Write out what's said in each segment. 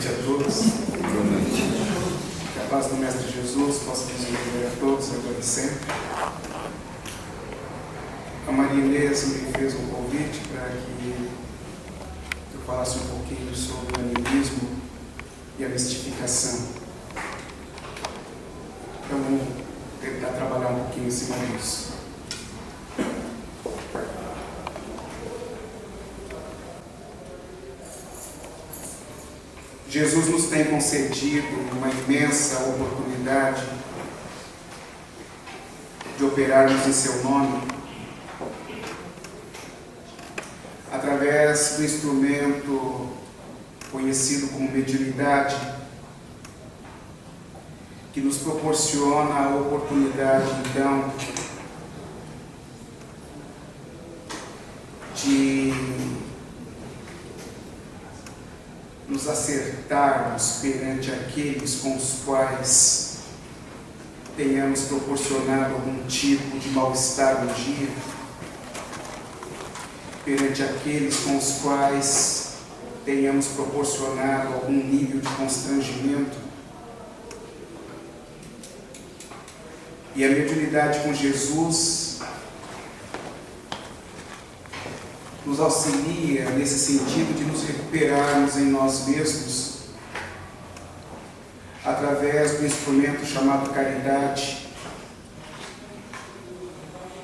noite a todos. Boa noite. Que a paz do Mestre Jesus possa nos envolver a todos, agora e sempre. A Maria Inês me fez um convite para que eu falasse um pouquinho sobre o animismo e a mistificação. Então, vamos tentar trabalhar um pouquinho em cima disso. Jesus nos tem concedido uma imensa oportunidade de operarmos em seu nome através do instrumento conhecido como mediunidade, que nos proporciona a oportunidade, então, de nos acertarmos perante aqueles com os quais tenhamos proporcionado algum tipo de mal-estar no dia, perante aqueles com os quais tenhamos proporcionado algum nível de constrangimento. E a mediunidade com Jesus nos auxilia nesse sentido de nos recuperarmos em nós mesmos através do instrumento chamado caridade,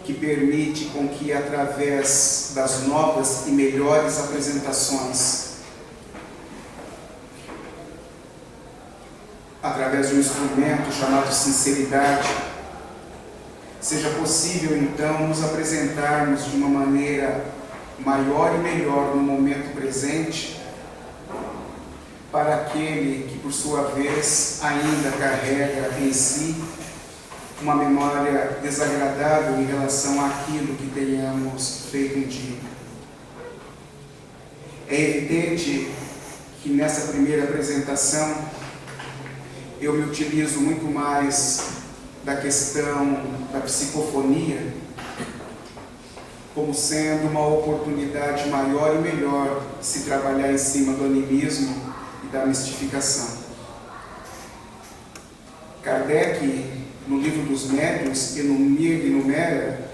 que permite com que através das novas e melhores apresentações, através de um instrumento chamado sinceridade, seja possível então nos apresentarmos de uma maneira maior e melhor no momento presente para aquele que, por sua vez, ainda carrega em si uma memória desagradável em relação àquilo que tenhamos feito um dia. É evidente que nessa primeira apresentação eu me utilizo muito mais da questão da psicofonia como sendo uma oportunidade maior e melhor de se trabalhar em cima do animismo e da mistificação. Kardec, no livro dos médiuns, enumera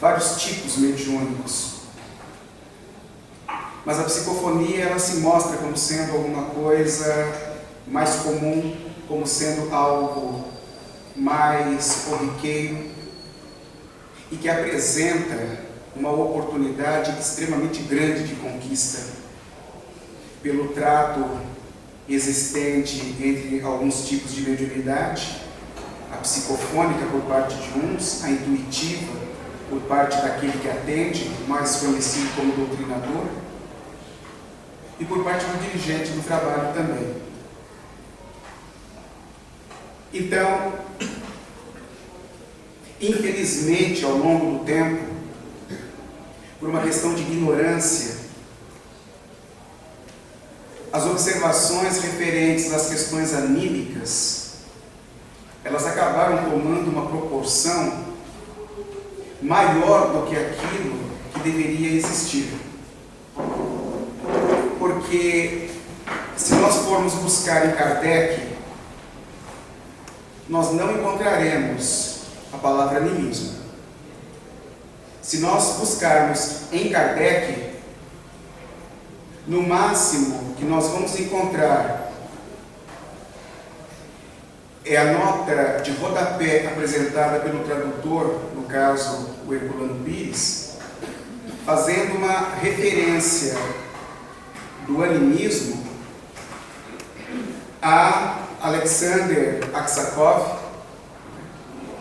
vários tipos mediúnicos. Mas a psicofonia, ela se mostra como sendo alguma coisa mais comum, como sendo algo mais corriqueiro, e que apresenta uma oportunidade extremamente grande de conquista pelo trato existente entre alguns tipos de mediunidade, a psicofônica por parte de uns, a intuitiva por parte daquele que atende, mais conhecido como doutrinador, e por parte do dirigente do trabalho também. Então, infelizmente, ao longo do tempo, por uma questão de ignorância, as observações referentes às questões anímicas, elas acabaram tomando uma proporção maior do que aquilo que deveria existir. Porque, se nós formos buscar em Kardec, nós não encontraremos a palavra animismo. Se nós buscarmos em Kardec, no máximo que nós vamos encontrar é a nota de rodapé apresentada pelo tradutor, no caso o Herculano Pires, fazendo uma referência do animismo a Alexander Aksakov,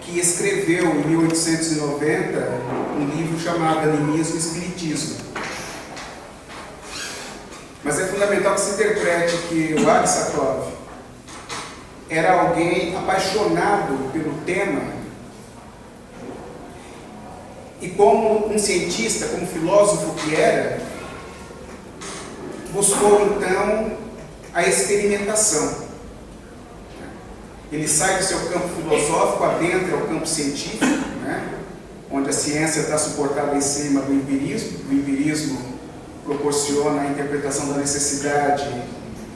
que escreveu em 1890 um livro chamado Animismo e Espiritismo. Mas é fundamental que se interprete que o Aksakov era alguém apaixonado pelo tema e, como um cientista, como filósofo que era, buscou então a experimentação. Ele sai do seu campo filosófico, adentra ao campo científico, onde a ciência está suportada em cima do empirismo. O empirismo proporciona a interpretação da necessidade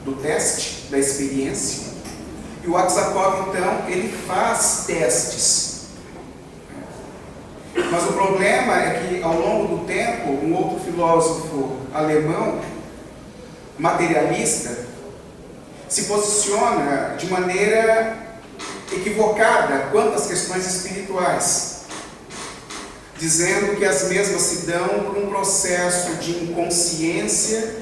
do teste, da experiência, e o Aksakov, então, ele faz testes. Mas o problema é que, ao longo do tempo, um outro filósofo alemão, materialista, se posiciona de maneira equivocada quanto às questões espirituais, dizendo que as mesmas se dão por um processo de inconsciência,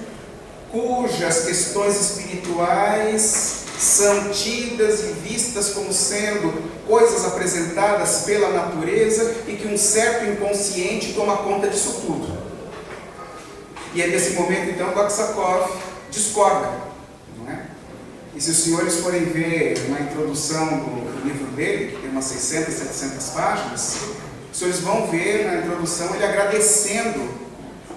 cujas questões espirituais são tidas e vistas como sendo coisas apresentadas pela natureza e que um certo inconsciente toma conta disso tudo. E é nesse momento, então, que o Aksakov discorda, não é? E se os senhores forem ver na introdução do livro dele, que tem umas 600, 700 páginas, os senhores vão ver na introdução ele agradecendo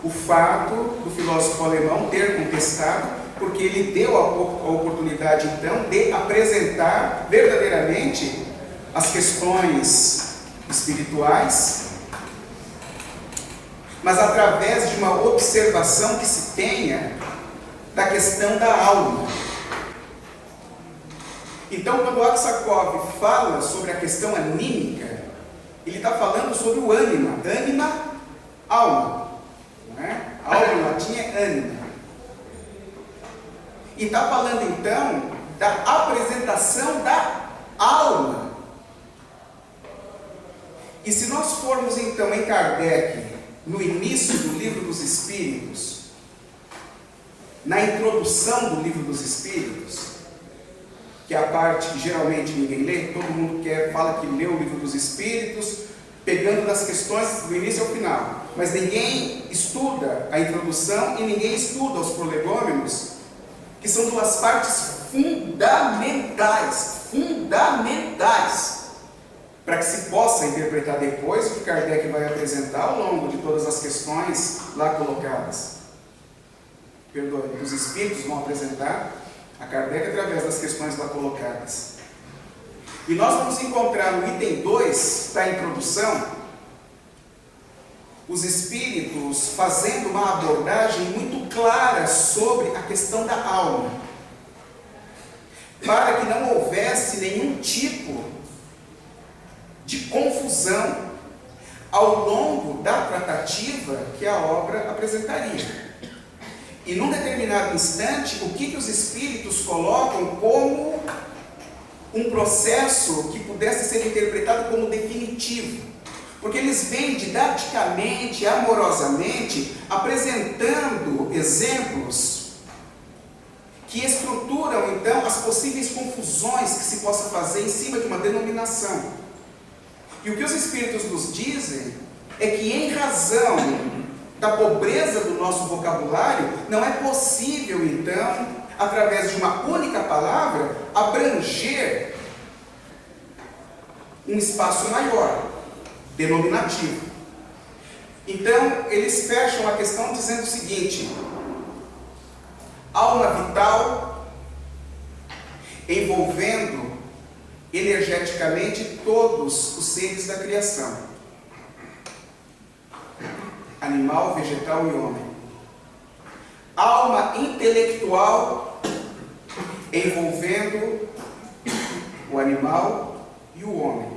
o fato do filósofo alemão ter contestado, porque ele deu a oportunidade, então, de apresentar verdadeiramente as questões espirituais, mas através de uma observação que se tenha da questão da alma. Então, quando o Aksakov fala sobre a questão anímica, ele está falando sobre o ânima, alma, não é? Alma em latim é ânima. E está falando então da apresentação da alma. E se nós formos então em Kardec, no início do Livro dos Espíritos, na introdução do Livro dos Espíritos, que é a parte que geralmente ninguém lê, todo mundo fala que lê o Livro dos Espíritos, pegando das questões do início ao final, mas ninguém estuda a introdução e ninguém estuda os prolegômenos, que são duas partes fundamentais, para que se possa interpretar depois o que Kardec vai apresentar ao longo de todas as questões lá colocadas. Os espíritos vão apresentar a Kardec através das questões lá colocadas. E nós vamos encontrar no item 2 da introdução os espíritos fazendo uma abordagem muito clara sobre a questão da alma, para que não houvesse nenhum tipo de confusão ao longo da tratativa que a obra apresentaria. E num determinado instante, o que os espíritos colocam como um processo que pudesse ser interpretado como definitivo. Porque eles vêm didaticamente, amorosamente, apresentando exemplos que estruturam, então, as possíveis confusões que se possa fazer em cima de uma denominação. E o que os Espíritos nos dizem é que, em razão da pobreza do nosso vocabulário, não é possível, então, através de uma única palavra, abranger um espaço maior, denominativo. Então, eles fecham a questão dizendo o seguinte: alma vital, envolvendo energeticamente todos os seres da criação, animal, vegetal e homem. Alma intelectual, envolvendo o animal e o homem.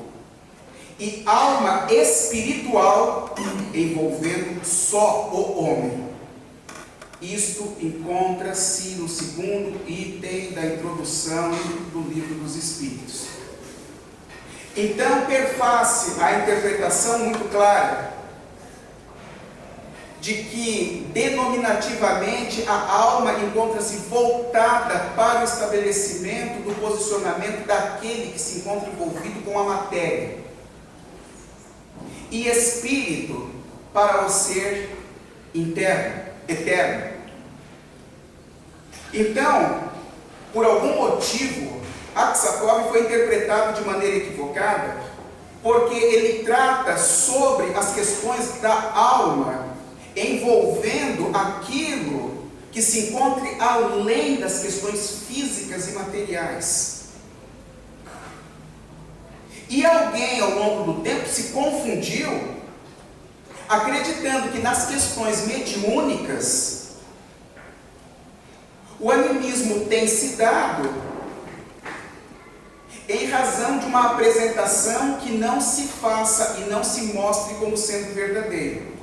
E alma espiritual, envolvendo só o homem. Isto encontra-se no segundo item da introdução do Livro dos Espíritos. Então, perface a interpretação muito clara de que, denominativamente, a alma encontra-se voltada para o estabelecimento do posicionamento daquele que se encontra envolvido com a matéria, e espírito para o ser interno, eterno. Então, por algum motivo, Aksakov foi interpretado de maneira equivocada, porque ele trata sobre as questões da alma, envolvendo aquilo que se encontre além das questões físicas e materiais. E alguém, ao longo do tempo, se confundiu, acreditando que nas questões mediúnicas, O animismo tem se dado em razão de uma apresentação que não se faça e não se mostre como sendo verdadeiro.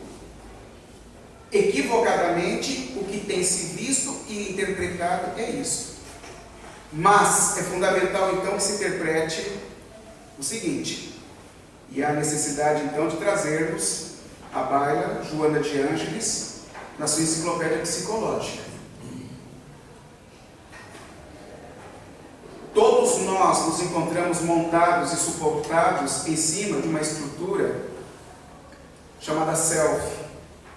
Equivocadamente, o que tem se visto e interpretado é isso. Mas é fundamental então que se interprete o seguinte, e há necessidade então de trazermos a baila Joana de Ângeles na sua enciclopédia psicológica. Todos nós nos encontramos montados e suportados em cima de uma estrutura chamada self,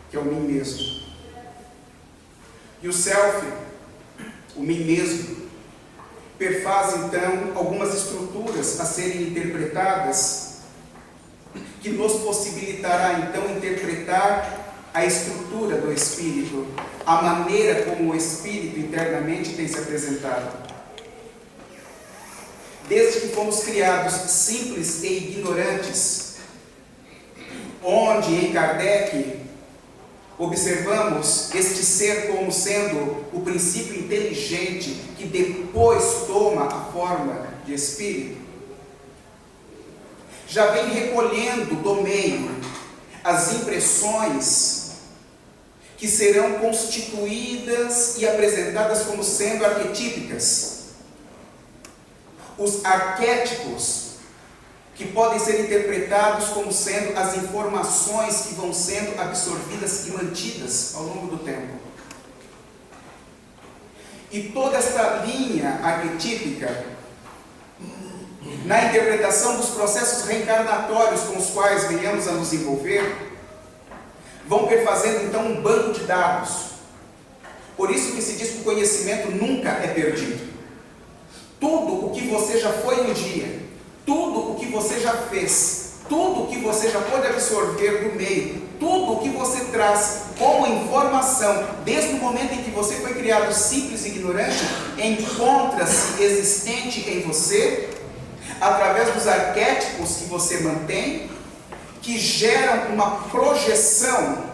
que é o mim mesmo. E o self, o mim mesmo, perfaz então algumas estruturas a serem interpretadas, que nos possibilitará então interpretar a estrutura do espírito, a maneira como o espírito internamente tem se apresentado. Desde que fomos criados simples e ignorantes, onde em Kardec observamos este ser como sendo o princípio inteligente que depois toma a forma de espírito, já vem recolhendo do meio as impressões que serão constituídas e apresentadas como sendo arquetípicas. Os arquétipos que podem ser interpretados como sendo as informações que vão sendo absorvidas e mantidas ao longo do tempo. E toda esta linha arquetípica, na interpretação dos processos reencarnatórios com os quais venhamos a nos envolver, vão perfazendo então um banco de dados. Por isso que se diz que o conhecimento nunca é perdido. Tudo o que você já foi um dia, tudo o que você já fez, tudo o que você já pôde absorver do meio, tudo o que você traz como informação, desde o momento em que você foi criado simples e ignorante, encontra-se existente em você, através dos arquétipos que você mantém, que geram uma projeção,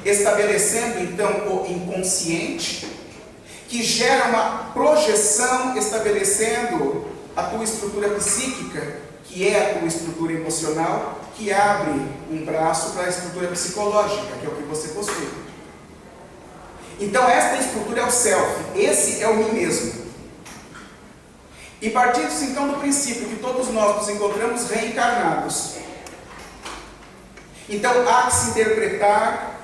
estabelecendo então o inconsciente, que gera uma projeção estabelecendo a tua estrutura psíquica, que é a tua estrutura emocional, que abre um braço para a estrutura psicológica, que é o que você possui. Então esta estrutura é o self, esse é o mim mesmo. E partindo-se então do princípio que todos nós nos encontramos reencarnados, então há que se interpretar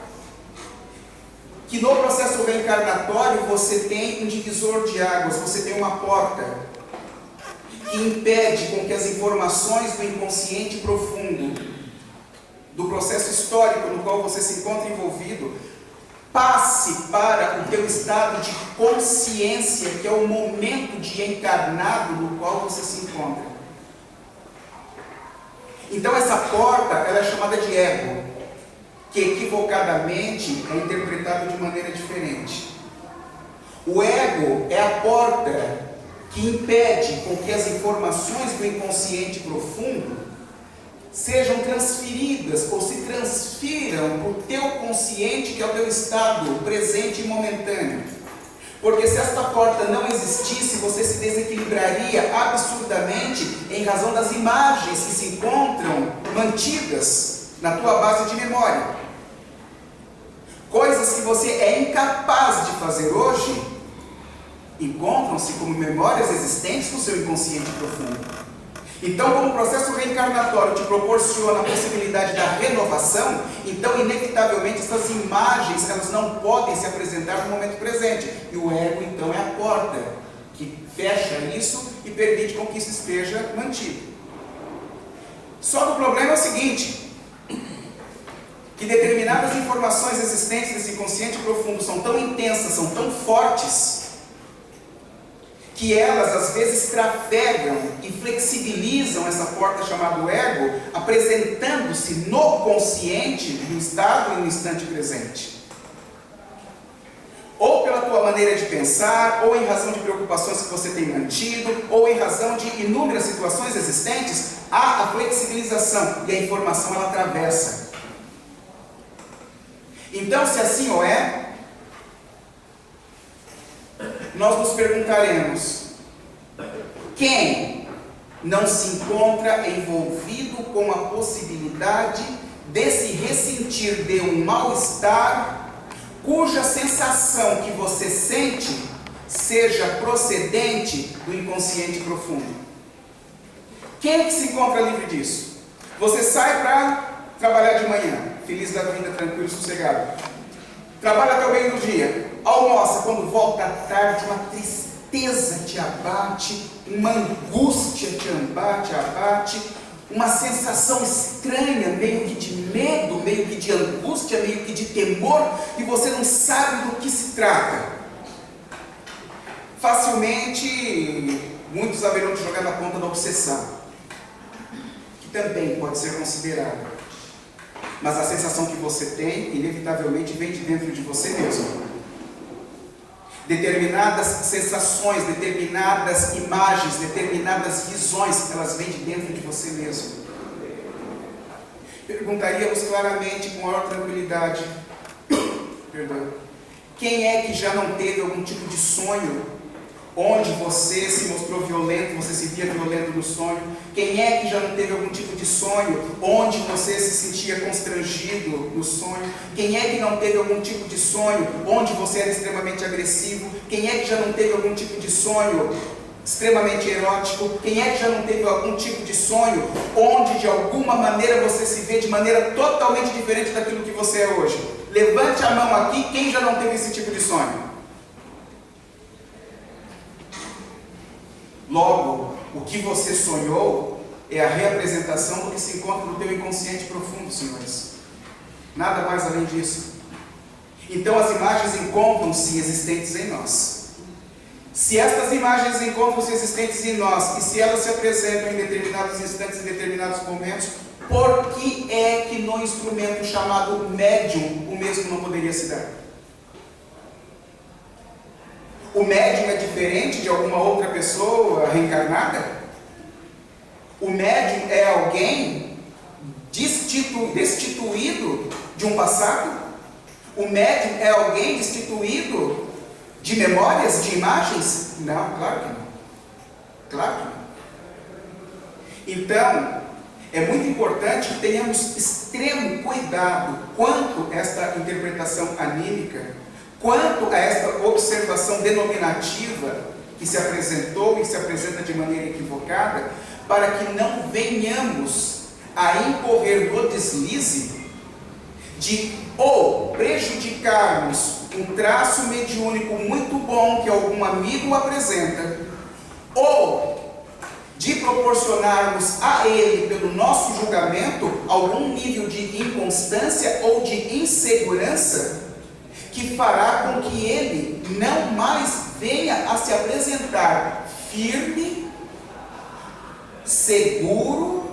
que no processo reencarnatório você tem um divisor de águas, você tem uma porta que impede com que as informações do inconsciente profundo, do processo histórico no qual você se encontra envolvido, passe para o teu estado de consciência, que é o momento de encarnado no qual você se encontra. Então essa porta, ela é chamada de ego, que equivocadamente é interpretado de maneira diferente. O ego é a porta que impede com que as informações do inconsciente profundo sejam transferidas ou se transfiram para o teu consciente, que é o teu estado presente e momentâneo. Porque se esta porta não existisse, você se desequilibraria absurdamente em razão das imagens que se encontram mantidas na tua base de memória. Coisas que você é incapaz de fazer hoje, encontram-se como memórias existentes no seu inconsciente profundo. Então, como o processo reencarnatório te proporciona a possibilidade da renovação, então, inevitavelmente, essas imagens, elas não podem se apresentar no momento presente. E o ego, então, é a porta que fecha isso e permite com que isso esteja mantido. Só que o problema é o seguinte, que determinadas informações existentes nesse inconsciente profundo são tão intensas, são tão fortes, que elas às vezes trafegam e flexibilizam essa porta chamada ego, apresentando-se no consciente, no estado e no instante presente. Ou pela tua maneira de pensar, ou em razão de preocupações que você tem mantido, ou em razão de inúmeras situações existentes, há a flexibilização e a informação ela atravessa. Então, se assim o é, nós nos perguntaremos: quem não se encontra envolvido com a possibilidade de se ressentir de um mal-estar, cuja sensação que você sente seja procedente do inconsciente profundo? Quem é que se encontra livre disso? Você sai para trabalhar de manhã, feliz da vida, tranquilo, sossegado. Trabalha até o meio do dia, almoça, quando volta à tarde, uma tristeza te abate, uma angústia te abate, uma sensação estranha, meio que de medo, meio que de angústia, meio que de temor, e você não sabe do que se trata. Facilmente, muitos haverão de jogar na conta da obsessão, que também pode ser considerada. Mas a sensação que você tem, inevitavelmente, vem de dentro de você mesmo. Determinadas sensações, determinadas imagens, determinadas visões, elas vêm de dentro de você mesmo. Perguntaríamos claramente, com maior tranquilidade, quem é que já não teve algum tipo de sonho onde você se mostrou violento, você se via violento no sonho? Quem é que já não teve algum tipo de sonho onde você se sentia constrangido no sonho? Quem é que não teve algum tipo de sonho onde você era extremamente agressivo? Quem é que já não teve algum tipo de sonho extremamente erótico? Quem é que já não teve algum tipo de sonho onde de alguma maneira você se vê de maneira totalmente diferente daquilo que você é hoje? Levante a mão aqui, quem já não teve esse tipo de sonho? Logo, o que você sonhou é a reapresentação do que se encontra no teu inconsciente profundo, senhores. Nada mais além disso. Então as imagens encontram-se existentes em nós. Se estas imagens encontram-se existentes em nós, e se elas se apresentam em determinados instantes, em determinados momentos, por que é que no instrumento chamado médium o mesmo não poderia se dar? O médium é diferente de alguma outra pessoa reencarnada? O médium é alguém destituído de um passado? O médium é alguém destituído de memórias, de imagens? Não, claro que não. Claro que não. Então, é muito importante que tenhamos extremo cuidado quanto a esta interpretação anímica, quanto a esta observação denominativa que se apresentou e se apresenta de maneira equivocada, para que não venhamos a incorrer no deslize de ou prejudicarmos um traço mediúnico muito bom que algum amigo apresenta, ou de proporcionarmos a ele, pelo nosso julgamento, algum nível de inconstância ou de insegurança, que fará com que ele não mais venha a se apresentar firme, seguro,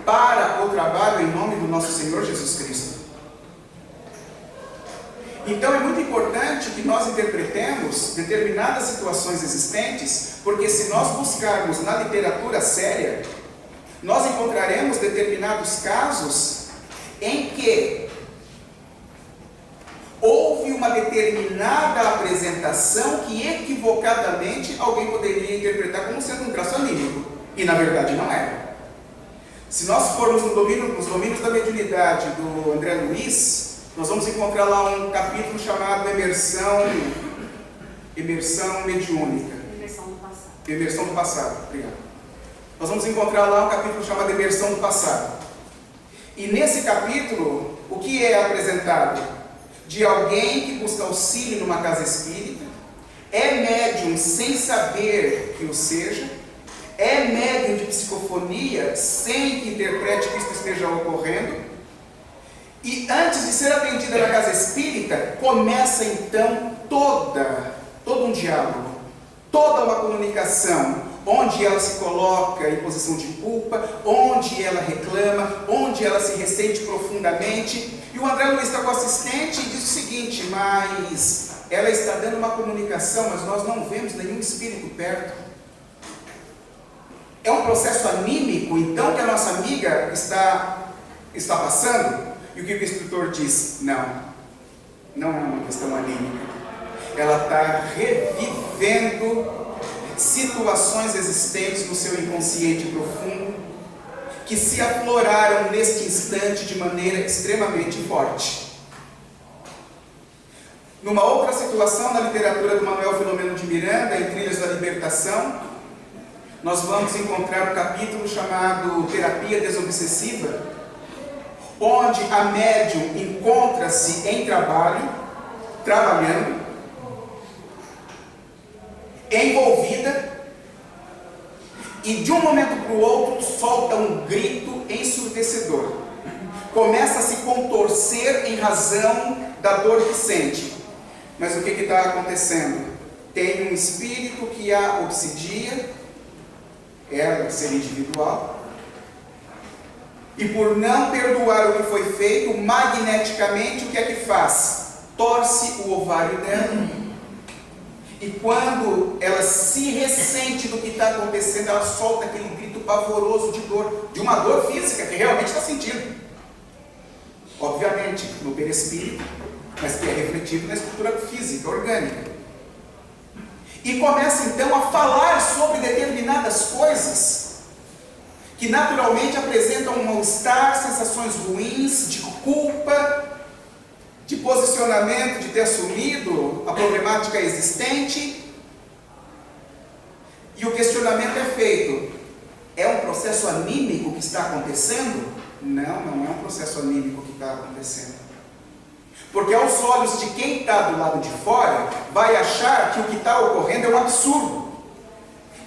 para o trabalho em nome do nosso Senhor Jesus Cristo. Então é muito importante que nós interpretemos determinadas situações existentes, porque se nós buscarmos na literatura séria, nós encontraremos determinados casos em que houve uma determinada apresentação que equivocadamente alguém poderia interpretar como sendo um traço anímico, e na verdade não era. Se nós formos nos domínios da mediunidade do André Luiz, nós vamos encontrar lá um capítulo chamado Emersão Mediúnica. Emersão do passado, obrigado. Nós vamos encontrar lá um capítulo chamado Emersão do passado. E nesse capítulo, o que é apresentado? De alguém que busca auxílio numa casa espírita, é médium sem saber que o seja, é médium de psicofonia sem que interprete que isso esteja ocorrendo, e antes de ser atendida na casa espírita, começa então todo um diálogo, toda uma comunicação, onde ela se coloca em posição de culpa, onde ela reclama, onde ela se ressente profundamente. E o André Luiz está com o assistente e diz o seguinte: mas ela está dando uma comunicação, mas nós não vemos nenhum espírito perto. É um processo anímico, então, que a nossa amiga está passando? E o que o instrutor diz? Não é uma questão anímica. ela está revivendo situações existentes no seu inconsciente profundo, que se afloraram neste instante de maneira extremamente forte. Numa outra situação, na literatura do Manuel Filomeno de Miranda, em Trilhas da Libertação, nós vamos encontrar um capítulo chamado Terapia Desobsessiva, onde a médium encontra-se em trabalhando, envolvida, e de um momento para o outro solta um grito ensurdecedor. Começa a se contorcer em razão da dor que sente. Mas o que está acontecendo? Tem um espírito que a obsidia, ela, ser individual, e por não perdoar o que foi feito, magneticamente o que é que faz? Torce o ovário dela. E quando ela se ressente do que está acontecendo, ela solta aquele grito pavoroso de dor, de uma dor física que realmente está sentindo. Obviamente, no perispírito, mas que é refletido na estrutura física, orgânica. E começa então a falar sobre determinadas coisas que naturalmente apresentam um mal-estar, sensações ruins, de culpa, de posicionamento, de ter assumido a problemática existente. E o questionamento é feito: é um processo anímico que está acontecendo? Não, não é um processo anímico que está acontecendo. Porque aos olhos de quem está do lado de fora, vai achar que o que está ocorrendo é um absurdo,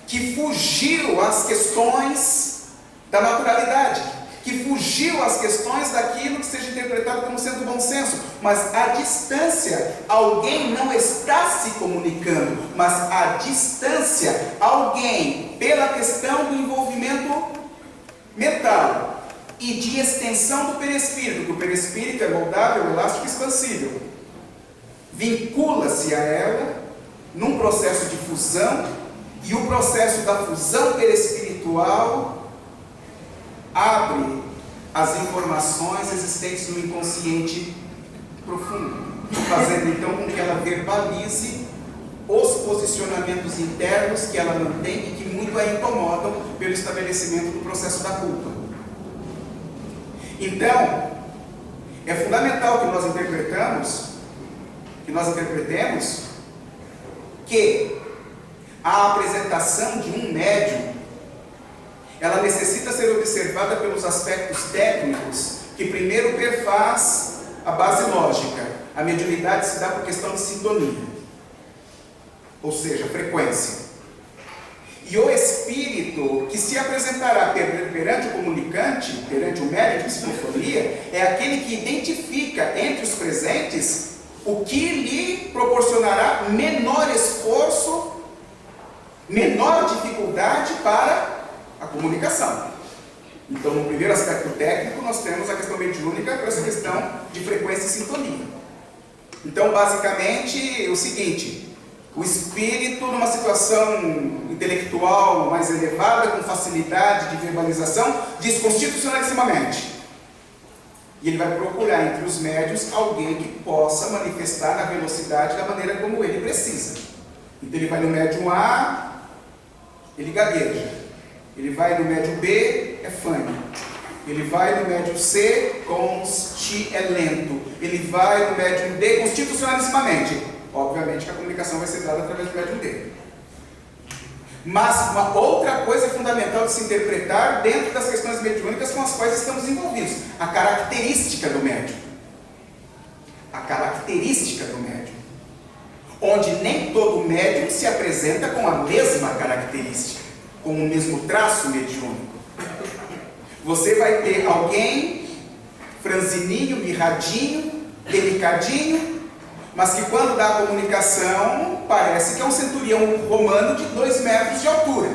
que fugiu às questões da naturalidade, que fugiu às questões daquilo que seja interpretado como sendo bom senso. Mas à distância, alguém não está se comunicando, mas à distância, alguém, pela questão do envolvimento mental e de extensão do perispírito, que o perispírito é moldável, elástico e expansível, vincula-se a ela num processo de fusão, e o processo da fusão perispiritual abre as informações existentes no inconsciente profundo, fazendo então com que ela verbalize os posicionamentos internos que ela mantém e que muito a incomodam pelo estabelecimento do processo da culpa. Então, é fundamental que nós interpretemos que a apresentação de um médium, ela necessita ser observada pelos aspectos técnicos, que primeiro perfaz a base lógica. A mediunidade se dá por questão de sintonia, ou seja, frequência. E o espírito que se apresentará perante o comunicante, perante o médium de psicofonia, é aquele que identifica entre os presentes o que lhe proporcionará menor esforço, menor dificuldade para a comunicação. Então, no primeiro aspecto técnico, nós temos a questão mediúnica para essa questão de frequência e sintonia. Então, basicamente, o seguinte: o espírito, numa situação intelectual mais elevada, com facilidade de verbalização, diz constitucionalissimamente. E ele vai procurar entre os médiuns alguém que possa manifestar na velocidade da maneira como ele precisa. Então ele vai no médium A, ele gagueja. Ele vai no médium B, é fanho. Ele vai no médium C, é lento. Ele vai no médium D, constitucionalissimamente. Obviamente que a comunicação vai ser dada através do médium D. Mas uma outra coisa fundamental de se interpretar dentro das questões mediúnicas com as quais estamos envolvidos: a característica do médium. A característica do médium. Onde nem todo médium se apresenta com a mesma característica, com o mesmo traço mediúnico. Você vai ter alguém franzininho, mirradinho, delicadinho, mas que quando dá a comunicação, parece que é um centurião romano de 2 metros de altura.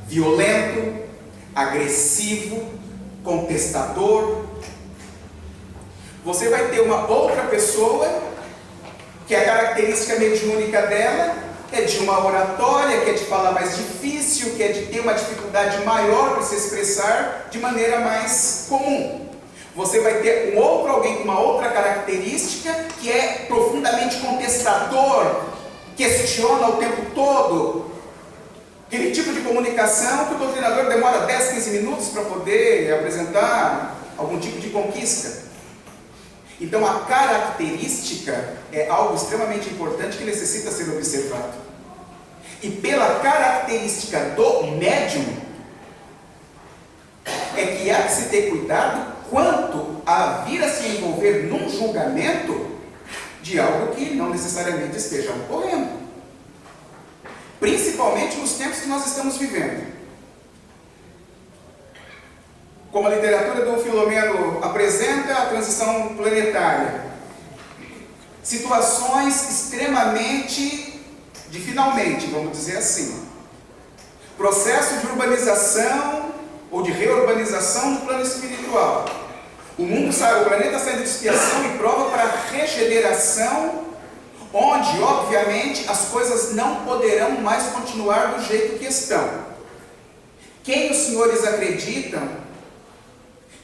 Violento, agressivo, contestador. Você vai ter uma outra pessoa, que a característica mediúnica dela é de uma oratória, que é de falar mais difícil, que é de ter uma dificuldade maior para se expressar de maneira mais comum. Você vai ter um outro alguém com uma outra característica, que é profundamente contestador, questiona o tempo todo. Aquele tipo de comunicação que o doutrinador demora 10, 15 minutos para poder apresentar algum tipo de conquista. Então a característica é algo extremamente importante que necessita ser observado. E pela característica do médium, é que há que se ter cuidado quanto a vir a se envolver num julgamento de algo que não necessariamente esteja ocorrendo. Principalmente nos tempos que nós estamos vivendo. Como a literatura do Filomeno apresenta, a transição planetária. Situações extremamente de finalmente, vamos dizer assim. Processo de urbanização ou de reurbanização do plano espiritual. O planeta saindo de expiação e prova para regeneração, onde, obviamente, as coisas não poderão mais continuar do jeito que estão. Quem os senhores acreditam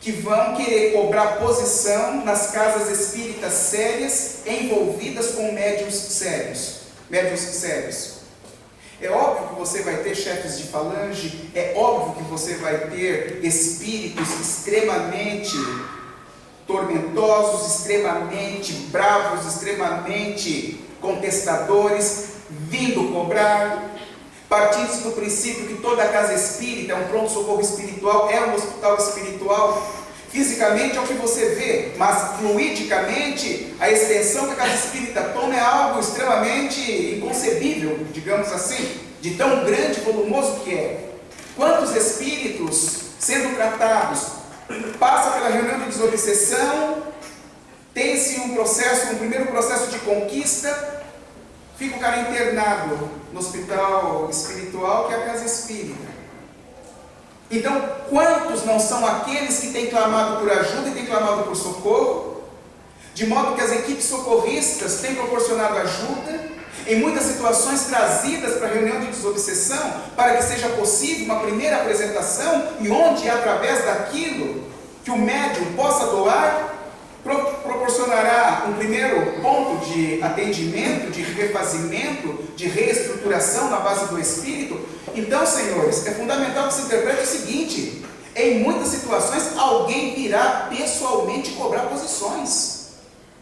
que vão querer cobrar posição nas casas espíritas sérias envolvidas com médiuns sérios? É óbvio que você vai ter chefes de falange, é óbvio que você vai ter espíritos extremamente tormentosos, extremamente bravos, extremamente contestadores, vindo cobrar, partindo do princípio que toda casa espírita é um pronto-socorro espiritual, é um hospital espiritual. Fisicamente é o que você vê, mas fluidicamente a extensão que a casa espírita toma é algo extremamente inconcebível, digamos assim, de tão grande e volumoso que é. Quantos espíritos sendo tratados, passa pela reunião de desobsessão, tem-se um primeiro processo de conquista, fica o cara internado no hospital espiritual que é a casa espírita. Então, quantos não são aqueles que têm clamado por ajuda e têm clamado por socorro, de modo que as equipes socorristas têm proporcionado ajuda, em muitas situações trazidas para a reunião de desobsessão, para que seja possível uma primeira apresentação, e onde, através daquilo que o médium possa doar, proporcionará um primeiro ponto de atendimento, de refazimento, de reestruturação na base do espírito. Então, senhores, é fundamental que se interprete o seguinte: em muitas situações, alguém virá pessoalmente cobrar posições.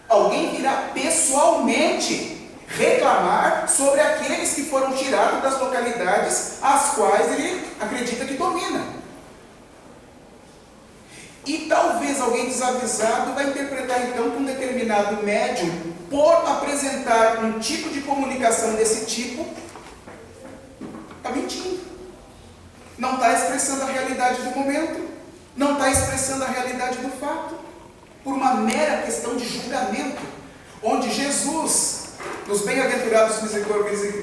Alguém virá pessoalmente reclamar sobre aqueles que foram tirados das localidades às quais ele acredita que domina. E talvez alguém desavisado vai interpretar então que um determinado médium, por apresentar um tipo de comunicação desse tipo, está mentindo. Não está expressando a realidade do momento, não está expressando a realidade do fato, por uma mera questão de julgamento, onde Jesus, nos bem-aventurados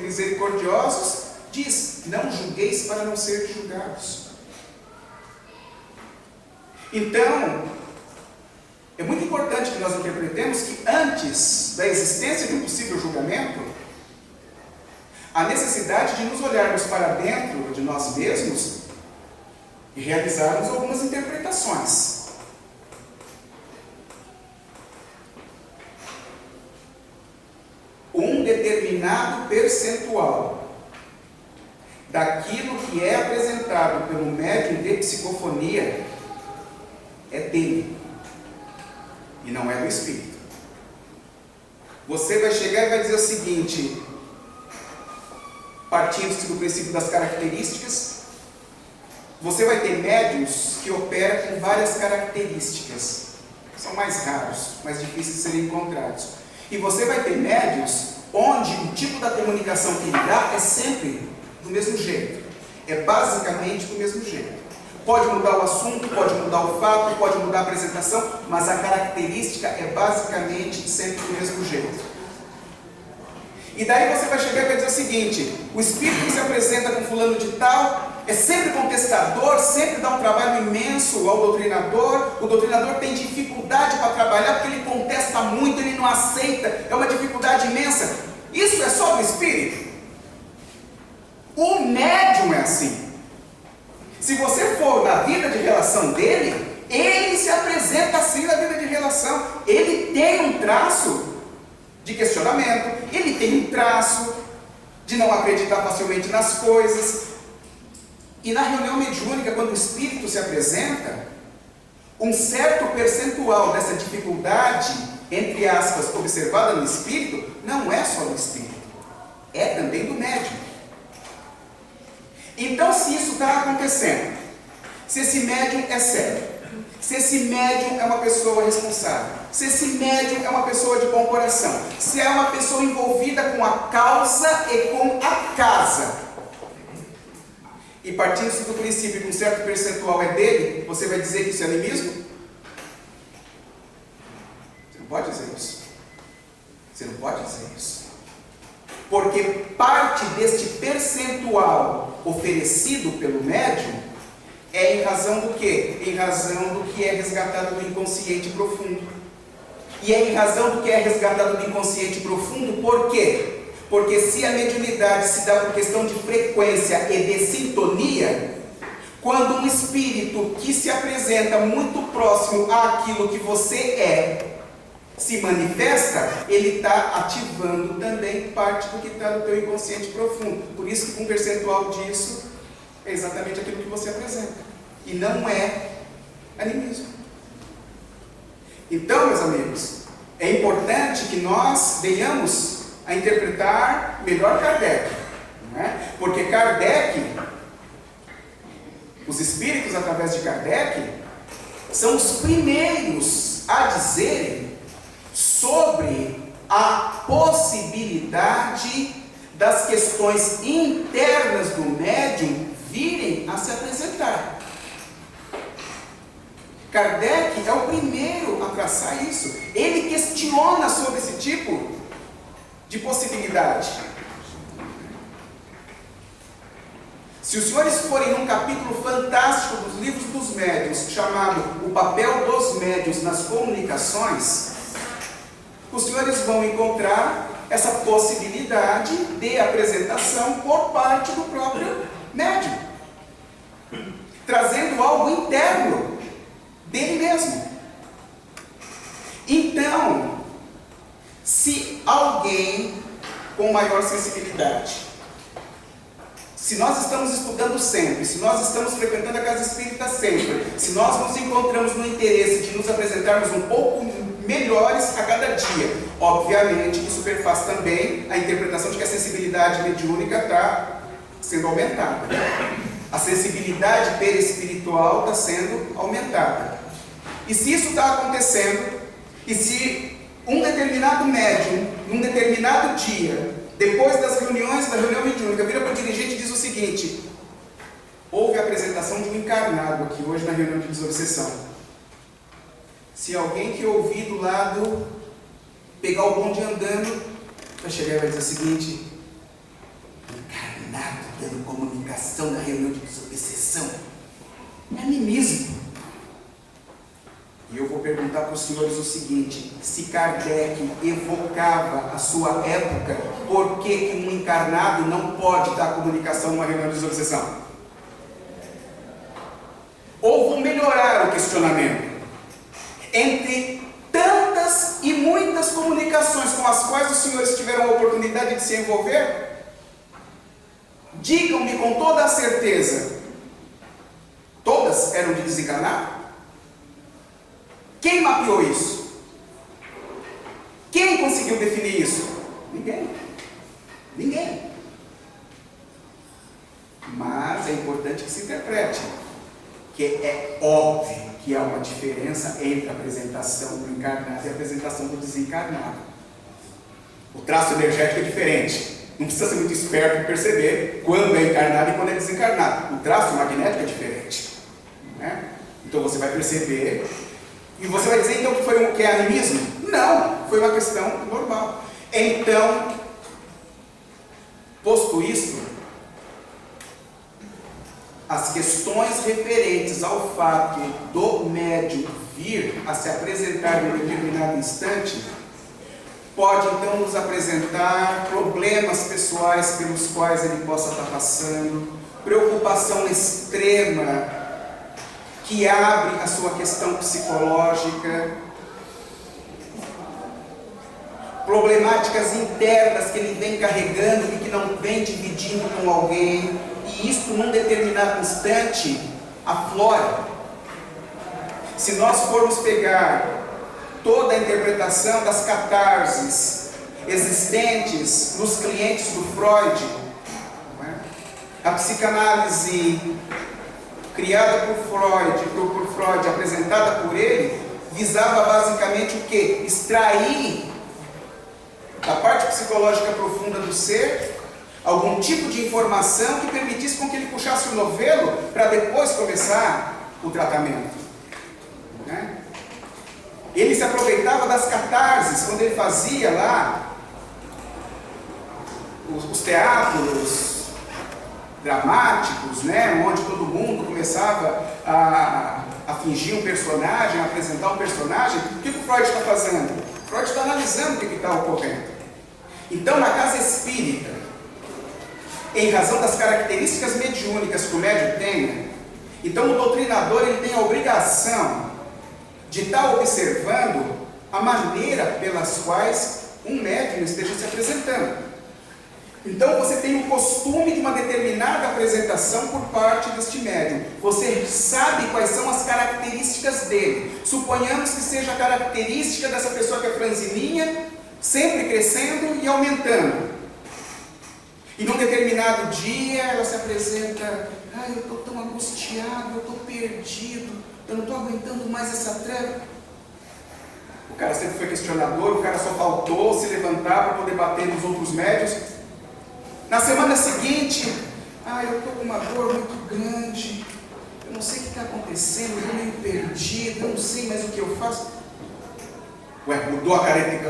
misericordiosos, diz: não julgueis para não ser julgados. Então, é muito importante que nós interpretemos que antes da existência de um possível julgamento, a necessidade de nos olharmos para dentro de nós mesmos e realizarmos algumas interpretações. Um determinado percentual daquilo que é apresentado pelo médium de psicofonia é dele e não é do espírito. Você vai chegar e vai dizer o seguinte, partindo-se do princípio das características, você vai ter médiuns que operam com várias características, são mais raros, mais difíceis de serem encontrados. E você vai ter médiuns onde o tipo da comunicação que ele dá é sempre do mesmo jeito, é basicamente do mesmo jeito. Pode mudar o assunto, pode mudar o fato, pode mudar a apresentação, mas a característica é basicamente sempre do mesmo jeito. E daí você vai chegar e vai dizer o seguinte: o espírito que se apresenta com fulano de tal é sempre contestador, sempre dá um trabalho imenso ao doutrinador, o doutrinador tem dificuldade para trabalhar porque ele contesta muito, ele não aceita, é uma dificuldade imensa. Isso é só do espírito? O médium é assim. Se você for na vida de relação dele, ele se apresenta assim tem um traço de questionamento, ele tem um traço de não acreditar facilmente nas coisas. E na reunião mediúnica, quando o espírito se apresenta, um certo percentual dessa dificuldade, entre aspas, observada no espírito, não é só do espírito, é também do médium. Então, se isso está acontecendo, se esse médium é sério, se esse médium é uma pessoa responsável, se esse médium é uma pessoa de bom coração, se é uma pessoa envolvida com a causa e com a casa, e partindo-se do princípio que um certo percentual é dele, você vai dizer que isso é animismo? Você não pode dizer isso. Você não pode dizer isso. Porque parte deste percentual oferecido pelo médium é em razão do quê? Em razão do que é resgatado do inconsciente profundo. E é em razão do que é resgatado do inconsciente profundo, por quê? Porque se a mediunidade se dá por questão de frequência e de sintonia, quando um espírito que se apresenta muito próximo àquilo que você é, se manifesta, ele está ativando também parte do que está no teu inconsciente profundo. Por isso que um percentual disso é exatamente aquilo que você apresenta. E não é animismo. Então, meus amigos, é importante que nós venhamos a interpretar melhor Kardec, não é? Porque Kardec, os espíritos através de Kardec, são os primeiros a dizerem sobre a possibilidade das questões internas do médium virem a se apresentar. Kardec é o primeiro a traçar isso. Ele questiona sobre esse tipo de possibilidade. Se os senhores forem num capítulo fantástico dos livros dos médiuns, chamado O Papel dos Médiuns nas Comunicações, os senhores vão encontrar essa possibilidade de apresentação por parte do próprio médium, trazendo algo interno dele mesmo. Então, se alguém com maior sensibilidade, se nós estamos estudando sempre, se nós estamos frequentando a casa espírita sempre, se nós nos encontramos no interesse de nos apresentarmos um pouco melhores a cada dia, obviamente isso perfaz também a interpretação de que a sensibilidade mediúnica está sendo aumentada. A sensibilidade perispiritual está sendo aumentada. E se isso está acontecendo, e se um determinado médium, num determinado dia, depois das reuniões, da reunião mediúnica, vira para o dirigente e diz o seguinte: houve a apresentação de um encarnado aqui hoje na reunião de desobsessão. Se alguém que ouvir do lado pegar o bonde andando, vai chegar e vai dizer o seguinte: encarnado dando comunicação na reunião de desobsessão, é animismo. E eu vou perguntar para os senhores o seguinte: se Kardec evocava a sua época, por que um encarnado não pode dar comunicação numa reunião de desobsessão? Ou vou melhorar o questionamento. Entre tantas e muitas comunicações com as quais os senhores tiveram a oportunidade de se envolver, digam-me com toda a certeza, todas eram de desencarnado? Quem mapeou isso? Quem conseguiu definir isso? Ninguém. Ninguém. Mas é importante que se interprete que é óbvio que há uma diferença entre a apresentação do encarnado e a apresentação do desencarnado. O traço energético é diferente. Não precisa ser muito esperto para perceber quando é encarnado e quando é desencarnado. O traço magnético é diferente, né? Então você vai perceber. E você vai dizer então que é animismo? Não, foi uma questão normal. Então, posto isto, as questões referentes ao fato do médium vir a se apresentar em um determinado instante, pode então nos apresentar problemas pessoais pelos quais ele possa estar passando, preocupação extrema que abre a sua questão psicológica. problemáticas internas que ele vem carregando e que não vem dividindo com alguém, e isto num determinado instante aflora. Se nós formos pegar toda a interpretação das catarses existentes nos clientes do Freud, a psicanálise criada por Freud, apresentada por ele, visava basicamente o quê? Extrair da parte psicológica profunda do ser algum tipo de informação que permitisse com que ele puxasse o novelo para depois começar o tratamento. Ele se aproveitava das catarses, quando ele fazia lá os teatros dramáticos, onde todo mundo começava a fingir um personagem, a apresentar um personagem. O que o Freud está fazendo? O Freud está analisando o que está ocorrendo. Então, na casa espírita, em razão das características mediúnicas que o médium tem, então o doutrinador ele tem a obrigação de estar observando a maneira pelas quais um médium esteja se apresentando. Então você tem o costume de uma determinada apresentação por parte deste médium. Você sabe quais são as características dele. Suponhamos que seja a característica dessa pessoa que é franzininha, sempre crescendo e aumentando. E num determinado dia ela se apresenta: eu estou tão angustiado, eu estou perdido, eu não estou aguentando mais essa treva. O cara sempre foi questionador, o cara só faltou se levantar para poder bater nos outros médios. Na semana seguinte, eu estou com uma dor muito grande, eu não sei o que está acontecendo, eu estou meio perdido, eu não sei mais o que eu faço. Mudou a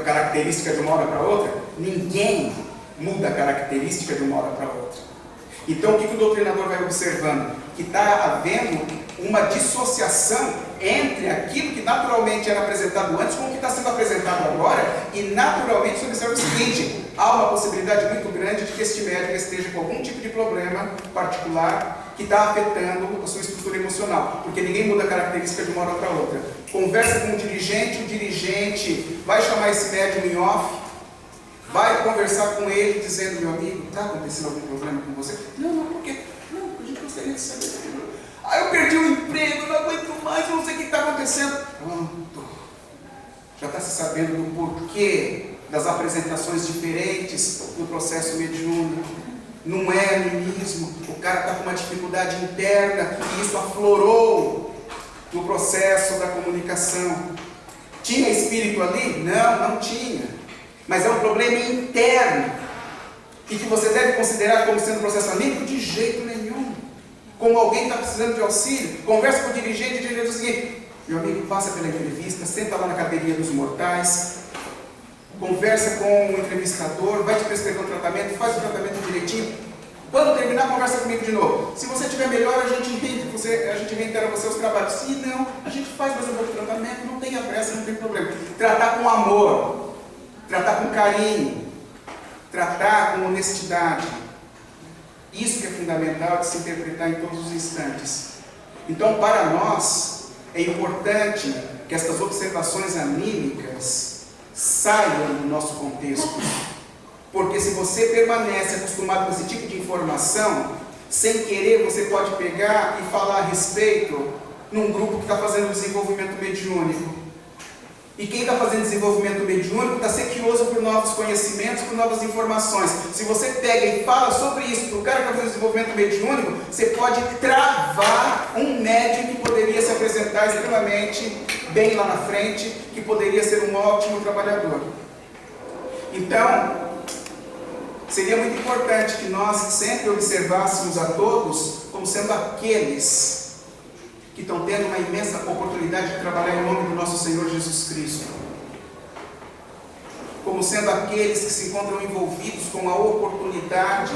característica de uma hora para outra? Ninguém muda a característica de uma hora para outra. Então o que o doutrinador vai observando? Que está havendo uma dissociação entre aquilo que naturalmente era apresentado antes com o que está sendo apresentado agora, e naturalmente se observa o seguinte: há uma possibilidade muito grande de que este médium esteja com algum tipo de problema particular que está afetando a sua estrutura emocional, porque ninguém muda a característica de uma hora para outra. Conversa com o dirigente vai chamar esse médium em off, vai conversar com ele dizendo: meu amigo, está acontecendo algum problema com você? Não, por quê? Não, a gente gostaria de saber. Eu perdi o emprego, não aguento mais, não sei o que está acontecendo. Pronto. Já está se sabendo do porquê das apresentações diferentes no processo mediúnico. Não é animismo, o cara está com uma dificuldade interna e isso aflorou no processo da comunicação. Tinha espírito ali? Não tinha. Mas é um problema interno e que você deve considerar como sendo processo anímico? De jeito nenhum. Como alguém está precisando de auxílio, conversa com o dirigente e diz o seguinte: meu amigo, passa pela entrevista, senta lá na cadeirinha dos mortais, conversa com o entrevistador, vai te prescrever um tratamento, faz o tratamento direitinho. Quando terminar, conversa comigo de novo. Se você estiver melhor, a gente reitera você os trabalhos. Se não, a gente faz mais um outro tratamento, não tenha pressa, não tem problema. Tratar com amor, tratar com carinho, tratar com honestidade. Isso que é fundamental de se interpretar em todos os instantes. Então, para nós, é importante que estas observações anímicas saiam do nosso contexto. Porque se você permanece acostumado com esse tipo de informação, sem querer você pode pegar e falar a respeito num grupo que está fazendo desenvolvimento mediúnico. E quem está fazendo desenvolvimento mediúnico está sequioso por novos conhecimentos, por novas informações. Se você pega e fala sobre isso para o cara que está fazendo desenvolvimento mediúnico, você pode travar um médium que poderia se apresentar extremamente bem lá na frente, que poderia ser um ótimo trabalhador. Então, seria muito importante que nós sempre observássemos a todos como sendo aqueles que estão tendo uma imensa oportunidade de trabalhar em nome do nosso Senhor Jesus Cristo, como sendo aqueles que se encontram envolvidos com a oportunidade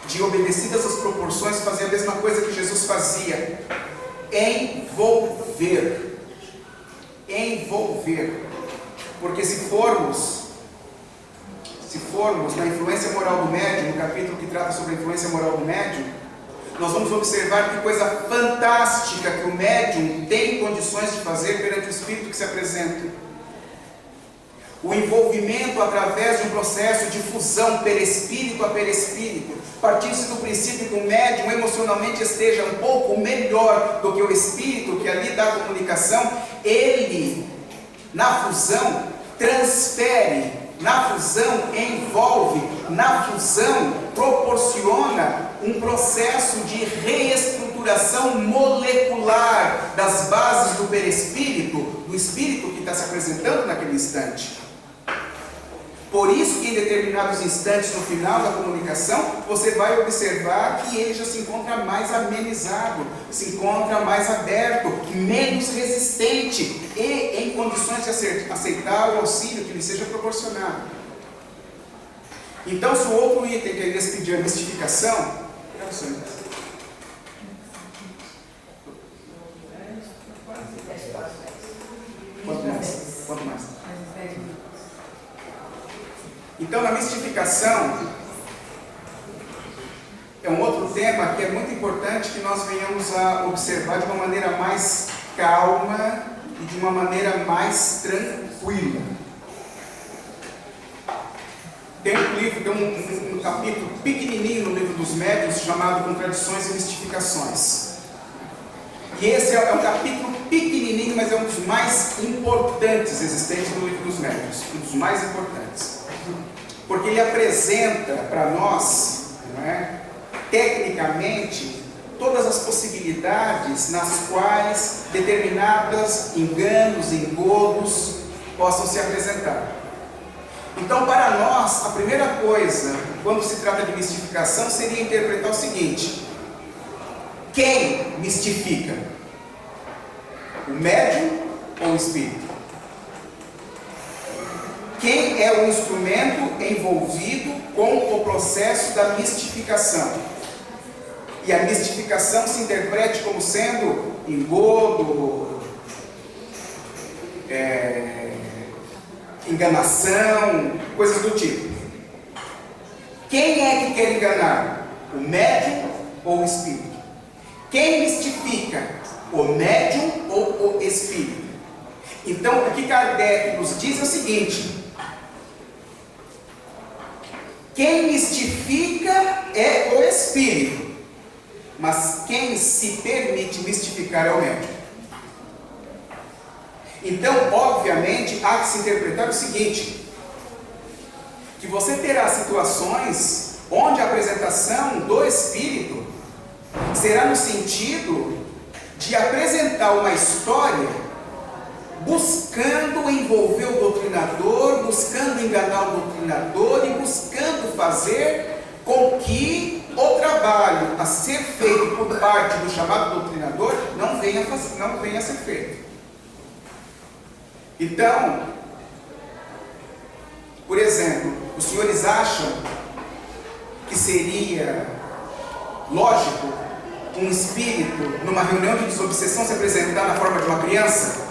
de, obedecidas as proporções, fazer a mesma coisa que Jesus fazia: envolver. Porque se formos na influência moral do médium, no capítulo que trata sobre a influência moral do médium, nós vamos observar que coisa fantástica que o médium tem condições de fazer perante o espírito que se apresenta. o envolvimento através de um processo de fusão perispírito a perispírito, partindo-se do princípio que o médium emocionalmente esteja um pouco melhor do que o espírito que ali dá a comunicação, ele, na fusão, transfere, na fusão envolve, na fusão proporciona um processo de reestruturação molecular das bases do perispírito, do espírito que está se apresentando naquele instante. Por isso que em determinados instantes no final da comunicação, você vai observar que ele já se encontra mais amenizado, se encontra mais aberto, menos resistente e em condições de aceitar o auxílio que lhe seja proporcionado. Então, se o outro item que eles pediam a mistificação, Quanto mais? Então, na mistificação, é um outro tema que é muito importante que nós venhamos a observar de uma maneira mais calma e de uma maneira mais tranquila. Tem um livro, tem um capítulo pequenininho no livro dos médiuns chamado Contradições e Mistificações. E esse é um capítulo pequenininho, mas é um dos mais importantes existentes no livro dos médiuns, um dos mais importantes. Porque ele apresenta para nós, não é, tecnicamente, todas as possibilidades nas quais determinados enganos, engodos possam se apresentar. Então, para nós, a primeira coisa, quando se trata de mistificação, seria interpretar o seguinte: quem mistifica? O médium ou o espírito? Quem é o instrumento envolvido com o processo da mistificação? E a mistificação se interprete como sendo engodo, enganação, coisas do tipo. Quem é que quer enganar? O médium ou o espírito? Quem mistifica? O médium ou o espírito? Então, o que Kardec nos diz é o seguinte: quem mistifica é o espírito, mas quem se permite mistificar é o médium. Então, obviamente, há que se interpretar o seguinte: que você terá situações onde a apresentação do espírito será no sentido de apresentar uma história buscando envolver o doutrinador, buscando enganar o doutrinador e buscando fazer com que o trabalho a ser feito por parte do chamado doutrinador não venha a ser feito. Então, por exemplo, os senhores acham que seria lógico um espírito, numa reunião de desobsessão, se apresentar na forma de uma criança?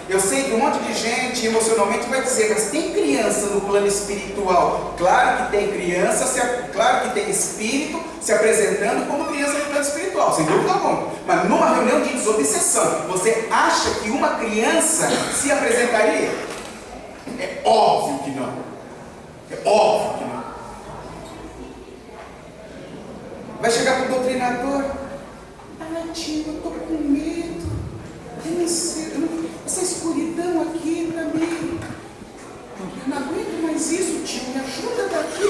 Eu sei que um monte de gente emocionalmente vai dizer, mas tem criança no plano espiritual? Claro que tem criança, claro que tem espírito se apresentando como criança no plano espiritual, sem dúvida alguma. Mas numa reunião de desobsessão, você acha que uma criança se apresentaria? É óbvio que não. É óbvio que não. Vai chegar para o doutrinador: ah, tio, eu estou com medo. Eu não sei, essa escuridão aqui para mim. Eu não aguento mais isso, tio. Me ajuda daqui.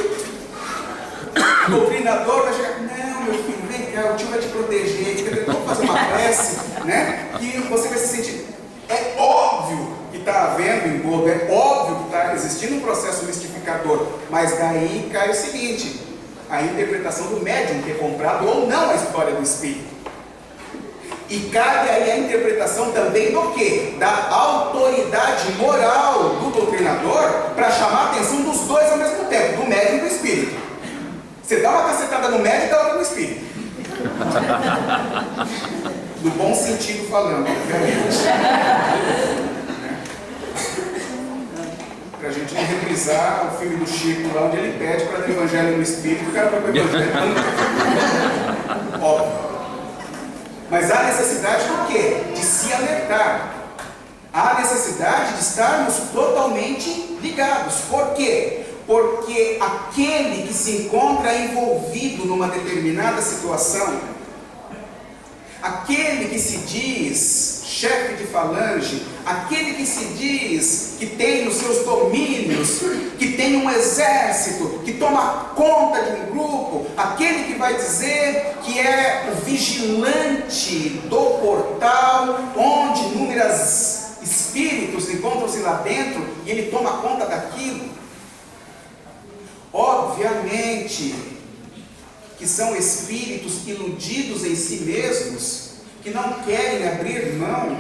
O doutrinador vai chegar: não, meu filho, vem cá, o tio vai te proteger. Vamos fazer uma prece, né? Que você vai se sentir. É óbvio que está havendo engodo, é óbvio que está existindo um processo mistificador. Mas daí cai o seguinte: a interpretação do médium, ter comprado ou não a história do espírito. E cabe aí a interpretação também do quê? Da autoridade moral do doutrinador para chamar a atenção dos dois ao mesmo tempo, do médium e do espírito. Você dá uma cacetada no médium e dá outra no espírito. No bom sentido falando, obviamente. Para a gente não reprisar o filme do Chico lá onde ele pede para ter o evangelho no espírito, o cara vai para o evangelho. Óbvio. Mas há necessidade do quê? De se alertar. Há necessidade de estarmos totalmente ligados. Por quê? Porque aquele que se encontra envolvido numa determinada situação, aquele que se diz chefe de falange, aquele que se diz que tem nos seus domínios, que tem um exército, que toma conta de um grupo, aquele que vai dizer que é o vigilante do portal, onde inúmeros espíritos encontram-se lá dentro, e ele toma conta daquilo. Obviamente que são espíritos iludidos em si mesmos, que não querem abrir mão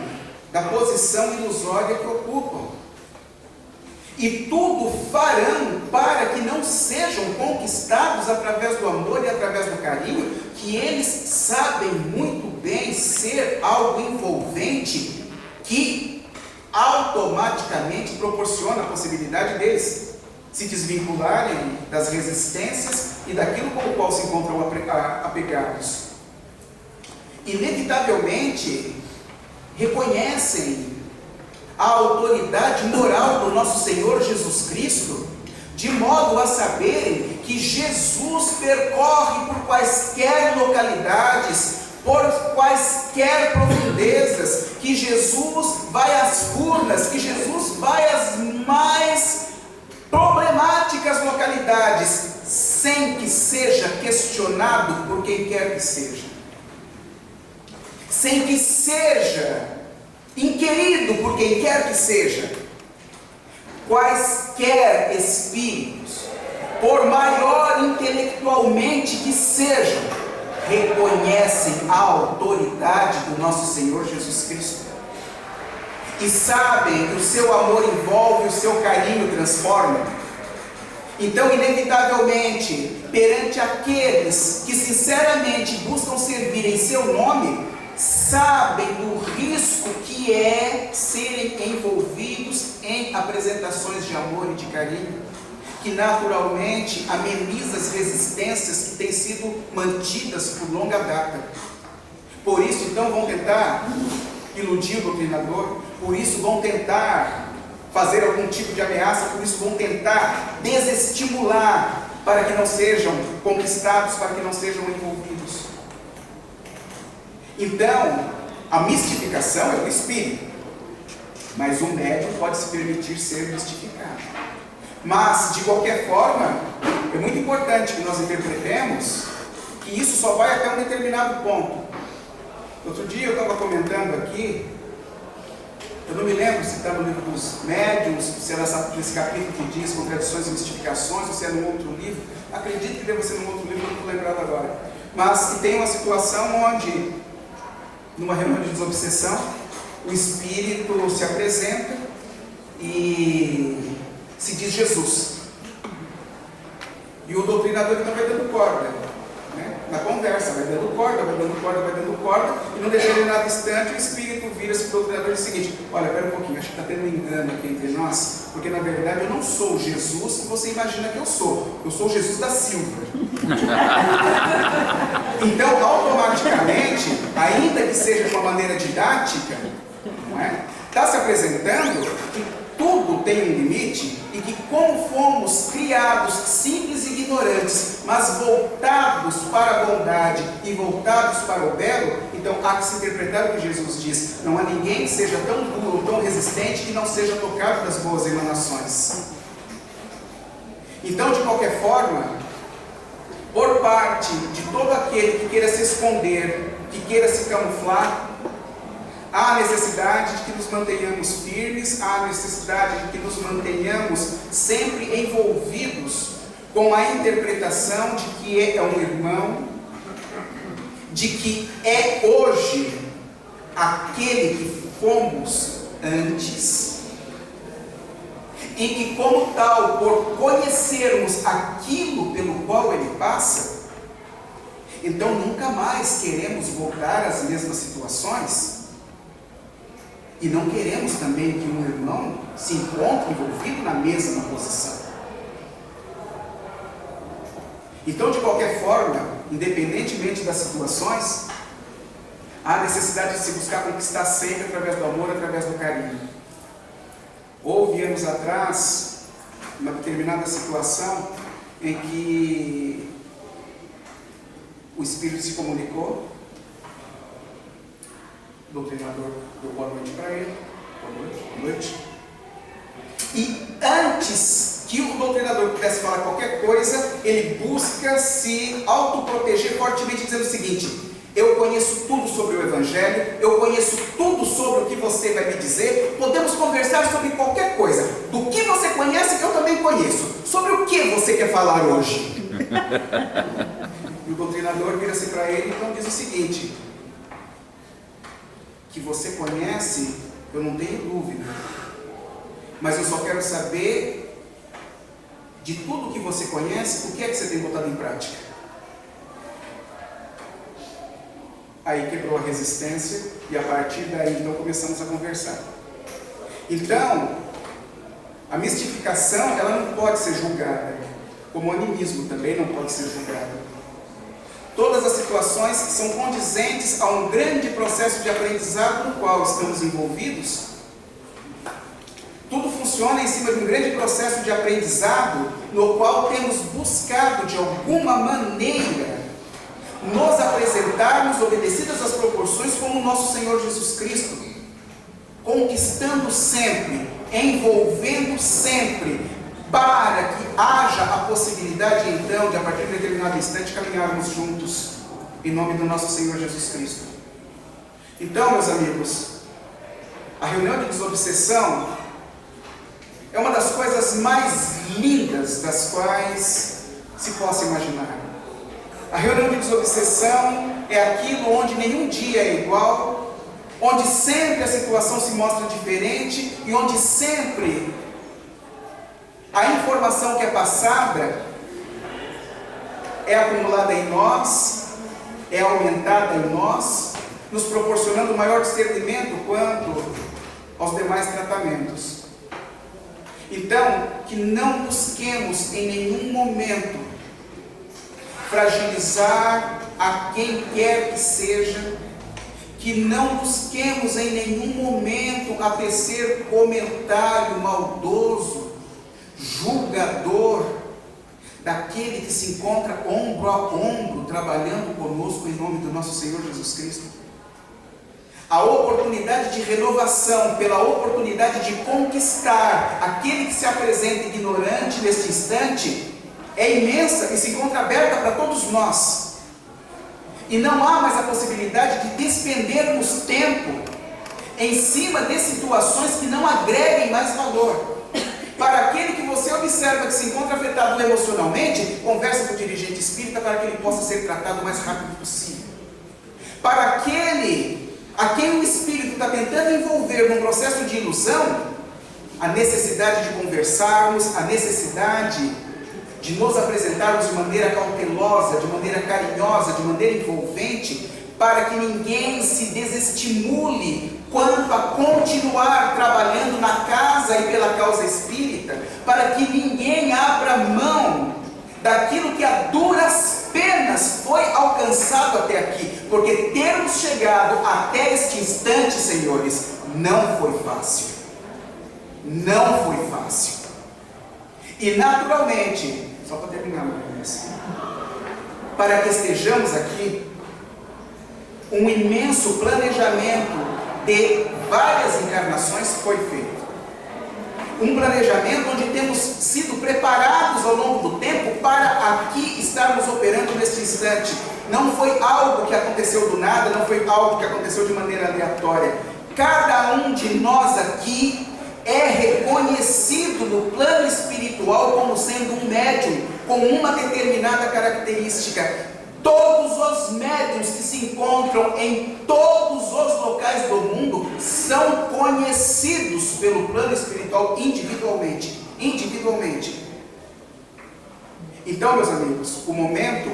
da posição ilusória que ocupam. E tudo farão para que não sejam conquistados através do amor e através do carinho, que eles sabem muito bem ser algo envolvente, que automaticamente proporciona a possibilidade deles se desvincularem das resistências e daquilo com o qual se encontram apegados. Inevitavelmente, reconhecem a autoridade moral do nosso Senhor Jesus Cristo, de modo a saberem que Jesus percorre por quaisquer localidades, por quaisquer profundezas, que Jesus vai às furnas, que Jesus vai às mais problemáticas localidades, sem que seja questionado por quem quer que seja, sem que seja inquirido por quem quer que seja. Quaisquer espíritos, por maior intelectualmente que sejam, reconhecem a autoridade do nosso Senhor Jesus Cristo. E sabem que o seu amor envolve, o seu carinho transforma. Então, inevitavelmente, perante aqueles que sinceramente buscam servir em seu nome, sabem do risco que é serem envolvidos em apresentações de amor e de carinho, que naturalmente ameniza as resistências que têm sido mantidas por longa data. Por isso, então, vão tentar iludir o doutrinador, por isso vão tentar fazer algum tipo de ameaça, por isso vão tentar desestimular para que não sejam conquistados, para que não sejam envolvidos. Então, a mistificação é o espírito, mas o médium pode se permitir ser mistificado. Mas, de qualquer forma, é muito importante que nós interpretemos que isso só vai até um determinado ponto. Outro dia eu estava comentando aqui, eu não me lembro se está no livro dos médiuns, se é nesse capítulo que diz contradições e mistificações, ou se é num outro livro. Acredito que deva ser num outro livro, eu não estou lembrado agora. Mas que tem uma situação onde, numa reunião de desobsessão, o espírito se apresenta e se diz Jesus. E o doutrinador então vai dando corda, né? Na conversa, vai dando corda, vai dando corda, vai dando corda, e num determinado instante o espírito vira-se para o doutrinador e diz o seguinte: olha, espera um pouquinho, acho que está tendo um engano aqui entre nós, porque na verdade eu não sou o Jesus que você imagina que eu sou o Jesus da Silva. Então, automaticamente, ainda que seja de uma maneira didática, não é? Está se apresentando que tudo tem um limite e que, como fomos criados simples e ignorantes, mas voltados para a bondade e voltados para o belo, então há que se interpretar o que Jesus diz: não há ninguém que seja tão duro, tão resistente, que não seja tocado das boas emanações. Então, de qualquer forma, por parte de todo aquele que queira se esconder, que queira se camuflar, há necessidade de que nos mantenhamos firmes, há necessidade de que nos mantenhamos sempre envolvidos com a interpretação de que é um irmão, de que é hoje aquele que fomos antes, e que, como tal, por conhecermos aquilo pelo qual ele passa, então nunca mais queremos voltar às mesmas situações, e não queremos também que um irmão se encontre envolvido na mesma posição. Então, de qualquer forma, independentemente das situações, há necessidade de se buscar conquistar sempre através do amor, através do carinho. Houve anos atrás, uma determinada situação em que o Espírito se comunicou, o doutrinador deu boa noite para ele, boa noite, e antes que o doutrinador pudesse falar qualquer coisa, ele busca se autoproteger fortemente, dizendo o seguinte: eu conheço tudo sobre o Evangelho, eu conheço tudo sobre o que você vai me dizer, podemos conversar sobre qualquer coisa. Do que você conhece, eu também conheço. Sobre o que você quer falar hoje? E o doutrinador vira-se para ele e então diz o seguinte: que você conhece, eu não tenho dúvida, mas eu só quero saber, de tudo que você conhece, o que é que você tem botado em prática? Aí quebrou a resistência e a partir daí então começamos a conversar. Então, a mistificação, ela não pode ser julgada, como o animismo também não pode ser julgado. Todas as situações são condizentes a um grande processo de aprendizado no qual estamos envolvidos. Tudo funciona em cima de um grande processo de aprendizado no qual temos buscado de alguma maneira nos apresentarmos obedecidas às proporções como o nosso Senhor Jesus Cristo, conquistando sempre, envolvendo sempre, para que haja a possibilidade então de, a partir de determinado instante, caminharmos juntos em nome do nosso Senhor Jesus Cristo. Então, meus amigos, a reunião de desobsessão é uma das coisas mais lindas das quais se possa imaginar. A reunião de desobsessão é aquilo onde nenhum dia é igual, onde sempre a situação se mostra diferente e onde sempre a informação que é passada é acumulada em nós, é aumentada em nós, nos proporcionando maior discernimento quanto aos demais tratamentos. Então, que não busquemos em nenhum momento fragilizar a quem quer que seja, que não busquemos em nenhum momento a tecer comentário maldoso, julgador, daquele que se encontra ombro a ombro, trabalhando conosco em nome do nosso Senhor Jesus Cristo. A oportunidade de renovação, pela oportunidade de conquistar aquele que se apresenta ignorante neste instante, é imensa e se encontra aberta para todos nós. E não há mais a possibilidade de despendermos tempo em cima de situações que não agreguem mais valor. Para aquele que você observa que se encontra afetado emocionalmente, converse com o dirigente espírita para que ele possa ser tratado o mais rápido possível. Para aquele a quem o espírito está tentando envolver num processo de ilusão, a necessidade de conversarmos, a necessidade de nos apresentarmos de maneira cautelosa, de maneira carinhosa, de maneira envolvente, para que ninguém se desestimule quanto a continuar trabalhando na casa e pela causa espírita, para que ninguém abra mão daquilo que a duras penas foi alcançado até aqui, porque termos chegado até este instante, senhores, não foi fácil. Não foi fácil. E naturalmente, só para terminar, para que estejamos aqui, um imenso planejamento de várias encarnações foi feito. Um planejamento onde temos sido preparados ao longo do tempo para aqui estarmos operando neste instante. Não foi algo que aconteceu do nada, não foi algo que aconteceu de maneira aleatória. Cada um de nós aqui é reconhecido no plano espiritual como sendo um médium, com uma determinada característica. Todos os médiuns que se encontram em todos os locais do mundo são conhecidos pelo plano espiritual individualmente. Então, meus amigos, o momento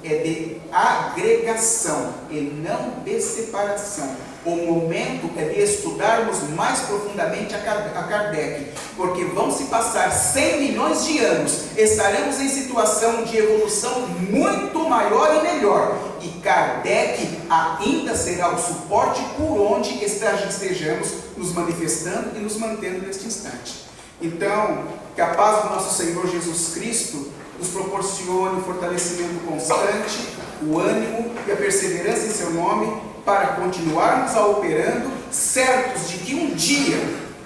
é de agregação e não de separação. O momento é de estudarmos mais profundamente a Kardec, porque vão se passar 100 milhões de anos, estaremos em situação de evolução muito maior e melhor, e Kardec ainda será o suporte por onde estejamos nos manifestando e nos mantendo neste instante. Então, que a paz do nosso Senhor Jesus Cristo nos proporcione o fortalecimento constante, o ânimo e a perseverança em seu nome, para continuarmos a operando, certos de que um dia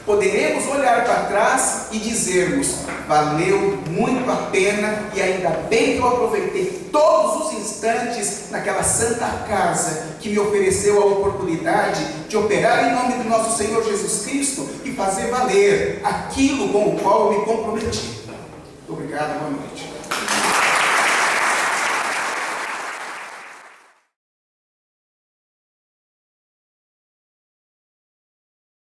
poderemos olhar para trás e dizermos: valeu muito a pena, e ainda bem que eu aproveitei todos os instantes naquela santa casa que me ofereceu a oportunidade de operar em nome do nosso Senhor Jesus Cristo e fazer valer aquilo com o qual eu me comprometi. Obrigado, boa noite.